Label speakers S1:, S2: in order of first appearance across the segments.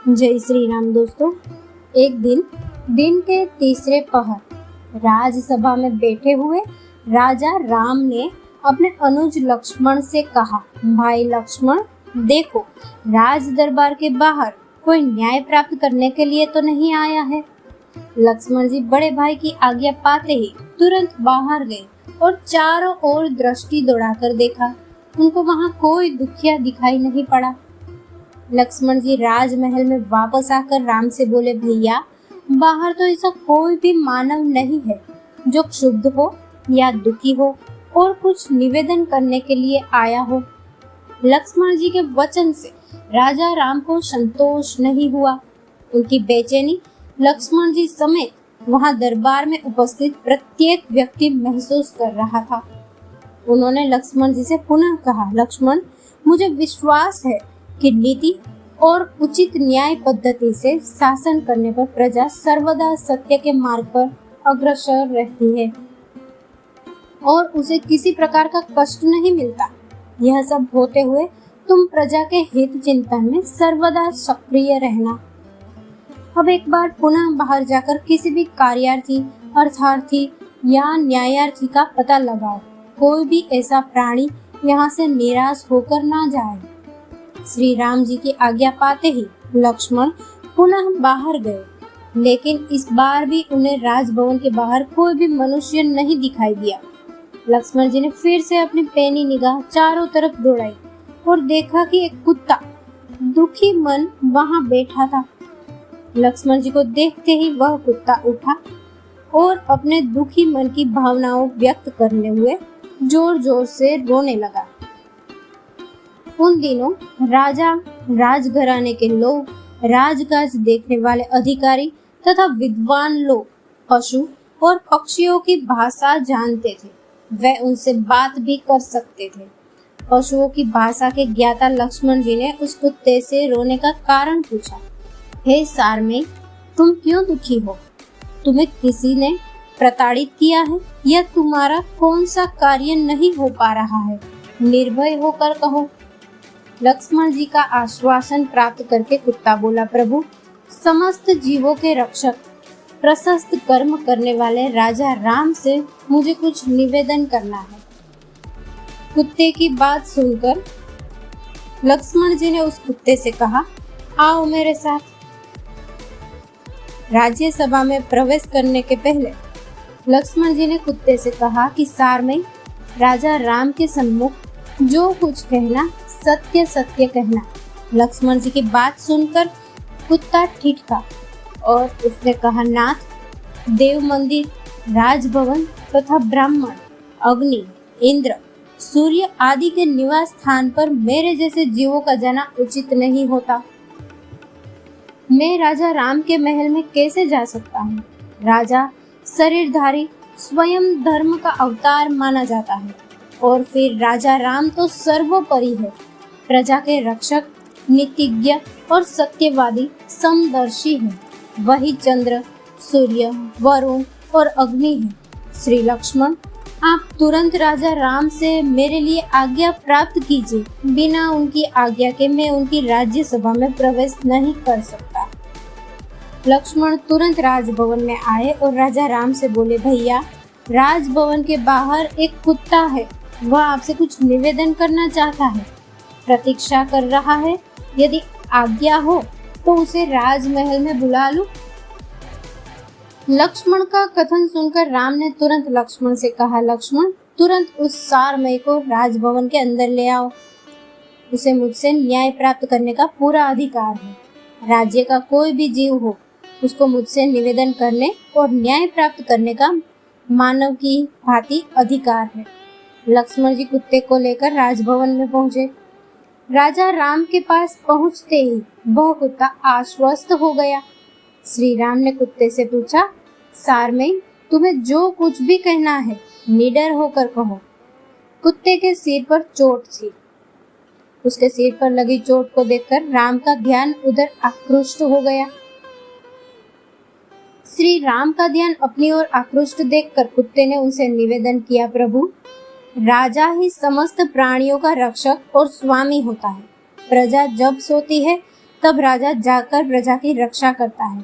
S1: जय श्री राम दोस्तों। एक दिन के तीसरे पहर राजसभा में बैठे हुए राजा राम ने अपने अनुज लक्ष्मण से कहा, भाई लक्ष्मण, देखो, राज दरबार के बाहर कोई न्याय प्राप्त करने के लिए तो नहीं आया है। लक्ष्मण जी बड़े भाई की आज्ञा पाते ही तुरंत बाहर गए और चारों ओर दृष्टि दौड़ाकर देखा। उनको वहां कोई दुखिया दिखाई नहीं पड़ा। लक्ष्मण जी राजमहल में वापस आकर राम से बोले, भैया, बाहर तो ऐसा कोई भी मानव नहीं है जो क्षुब्ध हो या दुखी हो और कुछ निवेदन करने के लिए आया हो। लक्ष्मण जी के वचन से राजा राम को संतोष नहीं हुआ। उनकी बेचैनी लक्ष्मण जी समेत वहां दरबार में उपस्थित प्रत्येक व्यक्ति महसूस कर रहा था। उन्होंने लक्ष्मण जी से पुनः कहा, लक्ष्मण, मुझे विश्वास है कि नीति और उचित न्याय पद्धति से शासन करने पर प्रजा सर्वदा सत्य के मार्ग पर अग्रसर रहती है और उसे किसी प्रकार का कष्ट नहीं मिलता। यह सब होते हुए तुम प्रजा के हित चिंतन में सर्वदा सक्रिय रहना। अब एक बार पुनः बाहर जाकर किसी भी कार्यार्थी, अर्थार्थी या न्यायार्थी का पता लगाओ। कोई भी ऐसा प्राणी यहाँ से निराश होकर ना जाए। श्री राम जी की आज्ञा पाते ही लक्ष्मण पुनः बाहर गए, लेकिन इस बार भी उन्हें राजभवन के बाहर कोई भी मनुष्य नहीं दिखाई दिया। लक्ष्मण जी ने फिर से अपनी पैनी निगाह चारों तरफ दौड़ाई और देखा कि एक कुत्ता दुखी मन वहां बैठा था। लक्ष्मण जी को देखते ही वह कुत्ता उठा और अपने दुखी मन की भावनाओं व्यक्त करने हुए जोर जोर से रोने लगा। उन दिनों राजा, राजघराने के लोग, राजकाज देखने वाले अधिकारी तथा विद्वान लोग पशु और पक्षियों की भाषा जानते थे। वे उनसे बात भी कर सकते थे। पशुओं की भाषा के ज्ञाता लक्ष्मण जी ने उस कुत्ते से रोने का कारण पूछा। हे सारमेय, तुम क्यों दुखी हो? तुम्हें किसी ने प्रताड़ित किया है या तुम्हारा कौन सा कार्य नहीं हो पा रहा है? निर्भय होकर कहो। लक्ष्मण जी का आश्वासन प्राप्त करके कुत्ता बोला, प्रभु, समस्त जीवों के रक्षक, प्रशस्त कर्म करने वाले राजा राम से मुझे कुछ निवेदन करना है। कुत्ते की बात सुनकर लक्ष्मण जी ने उस कुत्ते से कहा, आओ मेरे साथ। राज्यसभा में प्रवेश करने के पहले लक्ष्मण जी ने कुत्ते से कहा कि सारमेय, राजा राम के सम्मुख जो कुछ कहना सत्य सत्य कहना। लक्ष्मण जी की बात सुनकर कुत्ता ठिठका और उसने कहा, नाथ, देव मंदिर, राजभवन तथा ब्राह्मण, अग्नि, इंद्र, सूर्य आदि के निवास स्थान पर मेरे जैसे जीवों का जाना उचित नहीं होता। मैं राजा राम के महल में कैसे जा सकता हूँ? राजा शरीरधारी स्वयं धर्म का अवतार माना जाता है और फिर राजा राम तो सर्वोपरि है, प्रजा के रक्षक, नीतिज्ञ और सत्यवादी, समदर्शी है। वही चंद्र, सूर्य, वरुण और अग्नि है। श्री लक्ष्मण, आप तुरंत राजा राम से मेरे लिए आज्ञा प्राप्त कीजिए। बिना उनकी आज्ञा के मैं उनकी राज्यसभा में प्रवेश नहीं कर सकता। लक्ष्मण तुरंत राजभवन में आए और राजा राम से बोले, भैया, राजभवन के बाहर एक कुत्ता है। वह आपसे कुछ निवेदन करना चाहता है, प्रतीक्षा कर रहा है। यदि आज्ञा हो तो उसे राजमहल में बुला लो। लक्ष्मण का कथन सुनकर राम ने तुरंत लक्ष्मण से कहा, लक्ष्मण, तुरंत उस सारमेय को राजभवन के अंदर ले आओ। उसे मुझसे न्याय प्राप्त करने का पूरा अधिकार है। राज्य का कोई भी जीव हो, उसको मुझसे निवेदन करने और न्याय प्राप्त करने का मानव की भांति अधिकार है। लक्ष्मण जी कुत्ते को लेकर राजभवन में पहुंचे। राजा राम के पास पहुंचते ही वह कुत्ता आश्वस्त हो गया। श्री राम ने कुत्ते से पूछा, सारमेय, तुम्हें जो कुछ भी कहना है निडर होकर कहो। कुत्ते के सिर पर चोट थी। उसके सिर पर लगी चोट को देखकर राम का ध्यान उधर आकृष्ट हो गया। श्री राम का ध्यान अपनी ओर आकृष्ट देखकर कुत्ते ने उनसे निवेदन किया, प्रभु, राजा ही समस्त प्राणियों का रक्षक और स्वामी होता है। प्रजा जब सोती है तब राजा जाकर प्रजा की रक्षा करता है।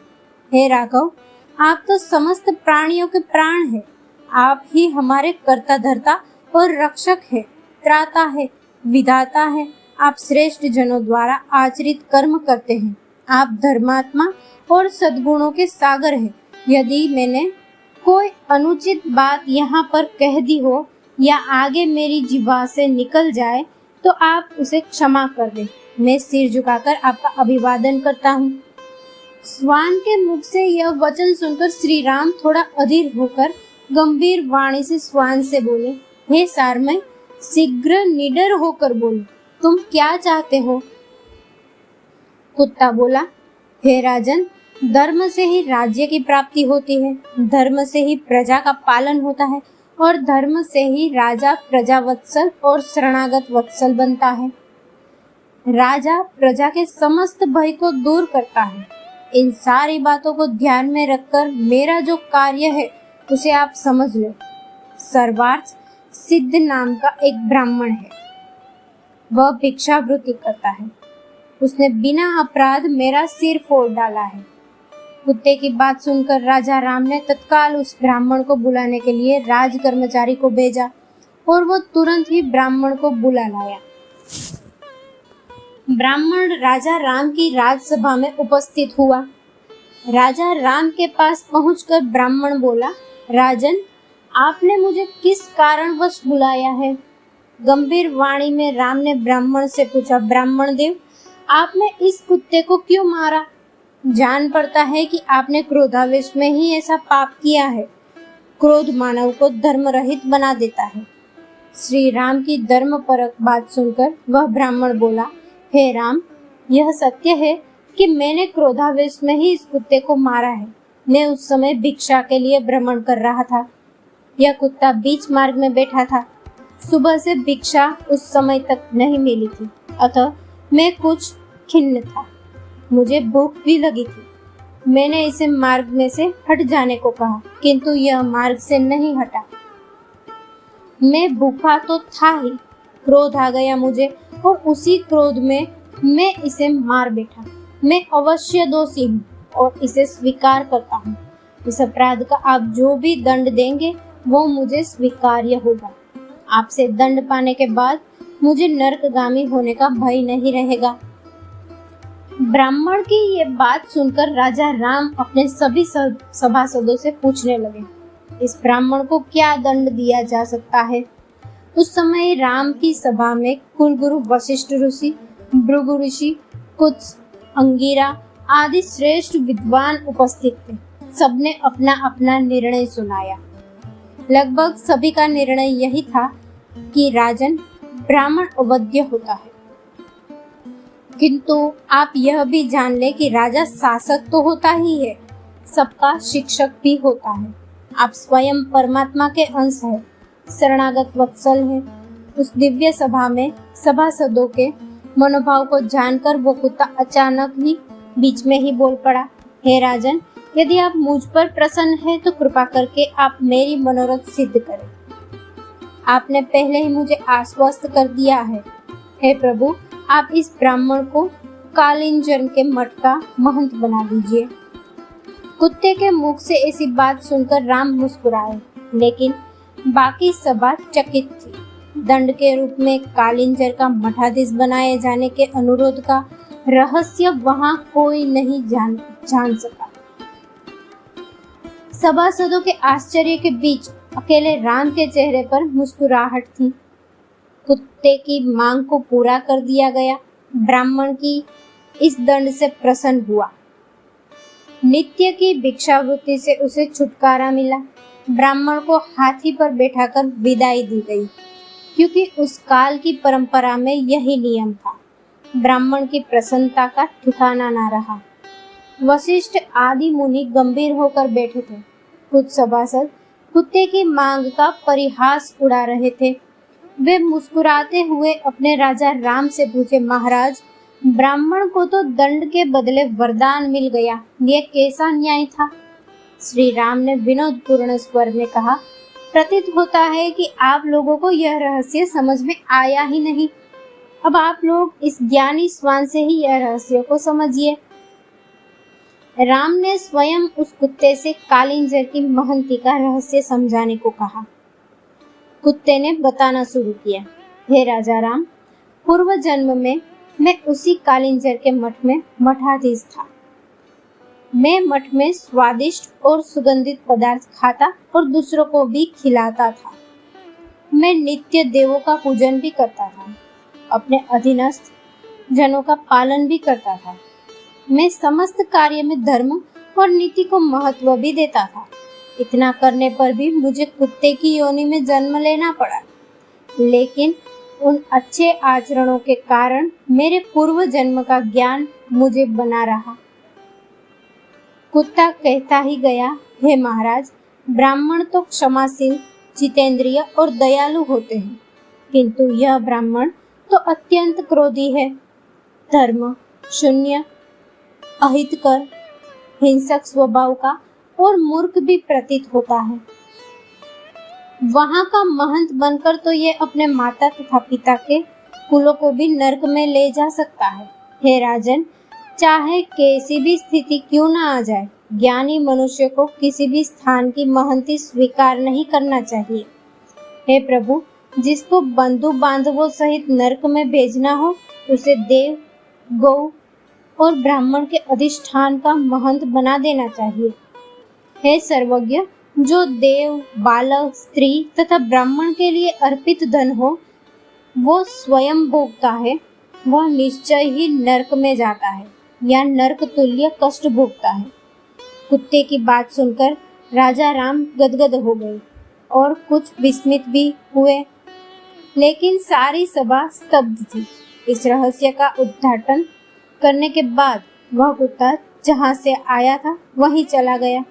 S1: हे राघव, आप तो समस्त प्राणियों के प्राण हैं। आप ही हमारे कर्ता धर्ता और रक्षक है, त्राता है, विधाता है। आप श्रेष्ठ जनों द्वारा आचरित कर्म करते हैं। आप धर्मात्मा और सद्गुणों के सागर हैं। यदि मैंने कोई अनुचित बात यहाँ पर कह दी हो या आगे मेरी जिह्वा से निकल जाए तो आप उसे क्षमा कर दें। मैं सिर झुकाकर आपका अभिवादन करता हूँ। स्वान के मुख से यह वचन सुनकर श्री राम थोड़ा अधीर होकर गंभीर वाणी से स्वान से बोले, हे सारमय, शीघ्र निडर होकर बोलो, तुम क्या चाहते हो? कुत्ता बोला, हे राजन, धर्म से ही राज्य की प्राप्ति होती है, धर्म से ही प्रजा का पालन होता है और धर्म से ही राजा प्रजा वत्सल और शरणागत वत्सल बनता है। राजा प्रजा के समस्त भय को दूर करता है। इन सारी बातों को ध्यान में रखकर मेरा जो कार्य है उसे आप समझ लो। सर्वार्थ सिद्ध नाम का एक ब्राह्मण है। वह भिक्षावृत्ति करता है। उसने बिना अपराध मेरा सिर फोड़ डाला है। कुत्ते की बात सुनकर राजा राम ने तत्काल उस ब्राह्मण को बुलाने के लिए राज कर्मचारी को भेजा और वो तुरंत ही ब्राह्मण को बुला लाया। ब्राह्मण राजा राम की राजसभा में उपस्थित हुआ। राजा राम के पास पहुंचकर ब्राह्मण बोला, राजन, आपने मुझे किस कारणवश बुलाया है? गंभीर वाणी में राम ने ब्राह्मण से पूछा, ब्राह्मण देव, आपने इस कुत्ते को क्यों मारा? जान पड़ता है कि आपने क्रोधावेश में ही ऐसा पाप किया है। क्रोध मानव को धर्म रहित बना देता है। श्री राम की धर्मपरक बात सुनकर वह ब्राह्मण बोला, हे राम, यह सत्य है कि मैंने क्रोधावेश में ही इस कुत्ते को मारा है। मैं उस समय भिक्षा के लिए भ्रमण कर रहा था। यह कुत्ता बीच मार्ग में बैठा था। सुबह से भिक्षा उस समय तक नहीं मिली थी, अतः मैं कुछ खिन्न था। मुझे भूख भी लगी थी। मैंने इसे मार्ग में से हट जाने को कहा, किंतु यह मार्ग से नहीं हटा। मैं भूखा तो था ही, क्रोध आ गया मुझे और उसी क्रोध में मैं इसे मार बैठा। मैं अवश्य दोषी हूँ और इसे स्वीकार करता हूँ। इस अपराध का आप जो भी दंड देंगे वो मुझे स्वीकार्य होगा। आपसे दंड पाने के बाद मुझे नरकगामी होने का भय नहीं रहेगा। ब्राह्मण की ये बात सुनकर राजा राम अपने सभी सभासदों से पूछने लगे, इस ब्राह्मण को क्या दंड दिया जा सकता है? उस समय राम की सभा में कुलगुरु वशिष्ठ ऋषि, भृगु ऋषि, कुत्स, अंगिरा आदि श्रेष्ठ विद्वान उपस्थित थे। सबने अपना अपना निर्णय सुनाया। लगभग सभी का निर्णय यही था कि राजन, ब्राह्मण अवध्य होता है, किंतु आप यह भी जान ले कि राजा शासक तो होता ही है, सबका शिक्षक भी होता है। आप स्वयं परमात्मा के अंश है, शरणागत वत्सल है। उस दिव्य सभा में सभासदों के मनोभाव को जानकर वो कुत्ता अचानक ही बीच में ही बोल पड़ा, हे राजन, यदि आप मुझ पर प्रसन्न हैं तो कृपा करके आप मेरी मनोरथ सिद्ध करें। आपने पहले ही मुझे आश्वस्त कर दिया है। हे प्रभु, आप इस ब्राह्मण को कालिंजन के मठ का महंत बना दीजिए। कुत्ते के मुख से ऐसी बात सुनकर राम मुस्कुराए, लेकिन बाकी सभा चकित थी। दंड के रूप में कालिंजर का मठाधीश बनाए जाने के अनुरोध का रहस्य वहां कोई नहीं जान सका। सभासदों के आश्चर्य के बीच अकेले राम के चेहरे पर मुस्कुराहट थी। कुत्ते की मांग को पूरा कर दिया गया। ब्राह्मण की इस दंड से प्रसन्न हुआ। नित्य की भिक्षावृत्ति से उसे छुटकारा मिला। ब्राह्मण को हाथी पर बैठाकर विदाई दी गई, क्योंकि उस काल की परंपरा में यही नियम था। ब्राह्मण की प्रसन्नता का ठिकाना ना रहा। वशिष्ठ आदि मुनि गंभीर होकर बैठे थे। कुछ सभासद कुत्ते की मांग का परिहास उड़ा रहे थे। वे मुस्कुराते हुए अपने राजा राम से पूछे, महाराज, ब्राह्मण को तो दंड के बदले वरदान मिल गया, ये कैसा न्याय था? श्री राम ने विनोदपूर्ण स्वर में कहा, प्रतीत होता है कि आप लोगों को यह रहस्य समझ में आया ही नहीं। अब आप लोग इस ज्ञानी श्वान से ही यह रहस्य को समझिए। राम ने स्वयं उस कुत्ते से कालिंजर की महंती का रहस्य समझाने को कहा। कुत्ते ने बताना शुरू किया, हे राजा राम, पूर्व जन्म में मैं उसी कालिंजर के मठ में मठाधीश था। मैं मठ में स्वादिष्ट और सुगंधित पदार्थ खाता और दूसरों को भी खिलाता था। मैं नित्य देवों का पूजन भी करता था, अपने अधीनस्थ जनों का पालन भी करता था। मैं समस्त कार्य में धर्म और नीति को महत्व भी देता था। इतना करने पर भी मुझे कुत्ते की योनि में जन्म लेना पड़ा, लेकिन उन अच्छे आचरणों के कारण मेरे पूर्व जन्म का ज्ञान मुझे बना रहा। कुत्ता कहता ही गया, हे महाराज, ब्राह्मण तो क्षमाशील, जितेंद्रिय और दयालु होते हैं, किंतु यह ब्राह्मण तो अत्यंत क्रोधी है, धर्म शून्य, अहितकर, हिंसक स्वभाव का और मूर्ख भी प्रतीत होता है। वहां का महंत बनकर तो ये अपने माता तथा पिता के कुलों को भी नरक में ले जा सकता है। हे राजन, चाहे कैसी भी स्थिति क्यों न आ जाए, ज्ञानी मनुष्य को किसी भी स्थान की महंती स्वीकार नहीं करना चाहिए। हे प्रभु, जिसको बंधु बांधवों सहित नरक में भेजना हो, उसे देव, गौ और ब्राह्मण के अधिष्ठान का महंत बना देना चाहिए। हे सर्वज्ञ, जो देव, बालक, स्त्री तथा ब्राह्मण के लिए अर्पित धन हो वो स्वयं भोगता है, वह निश्चय ही नरक में जाता है या नरक तुल्य कष्ट भोगता है। कुत्ते की बात सुनकर राजा राम गदगद हो गए और कुछ विस्मित भी हुए, लेकिन सारी सभा स्तब्ध थी। इस रहस्य का उद्घाटन करने के बाद वह कुत्ता जहाँ से आया था वहीं चला गया।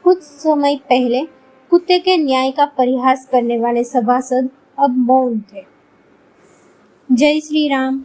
S1: कुछ समय पहले कुत्ते के न्याय का परिहास करने वाले सभासद अब मौन थे। जय श्री राम।